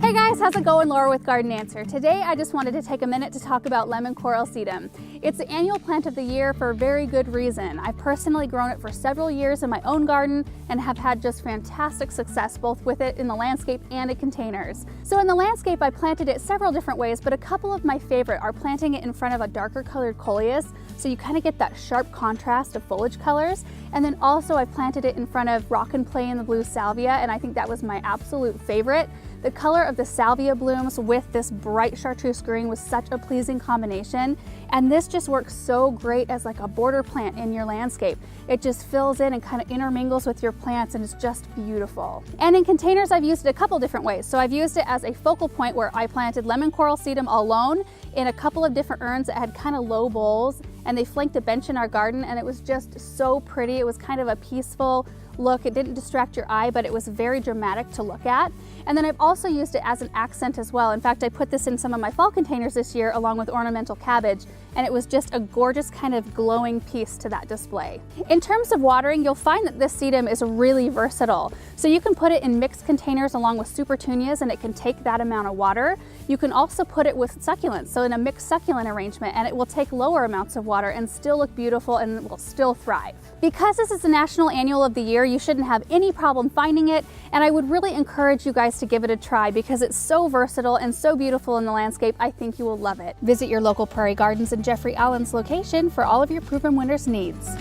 Hey guys, how's it going? Laura with Garden Answer. Today I just wanted to take a minute to talk about lemon coral sedum. It's the annual plant of the year for a very good reason. I've personally grown it for several years in my own garden and have had just fantastic success both with it in the landscape and in containers. So in the landscape I planted it several different ways, but a couple of my favorite are planting it in front of a darker colored coleus, so you kind of get that sharp contrast of foliage colors. And then also I planted it in front of Rock and Play in the blue salvia, and I think that was my absolute favorite. The color of the salvia blooms with this bright chartreuse green was such a pleasing combination, and this just works so great as like a border plant in your landscape. It just fills in and kind of intermingles with your plants, and it's just beautiful. And in containers I've used it a couple different ways. So I've used it as a focal point where I planted lemon coral sedum alone in a couple of different urns that had kind of low bowls, and they flanked a bench in our garden, and it was just so pretty. It was kind of a peaceful look. It didn't distract your eye, but it was very dramatic to look at. And then I've also used it as an accent as well. In fact, I put this in some of my fall containers this year along with ornamental cabbage, and it was just a gorgeous kind of glowing piece to that display. In terms of watering, you'll find that this sedum is really versatile. So you can put it in mixed containers along with supertunias, and it can take that amount of water. You can also put it with succulents, so in a mixed succulent arrangement, and it will take lower amounts of water and still look beautiful and will still thrive. Because this is the national annual of the year, you shouldn't have any problem finding it, and I would really encourage you guys to give it a try because it's so versatile and so beautiful in the landscape. I think you will love it. Visit your local Prairie Gardens and Jeffrey Alans location for all of your proven winter's needs.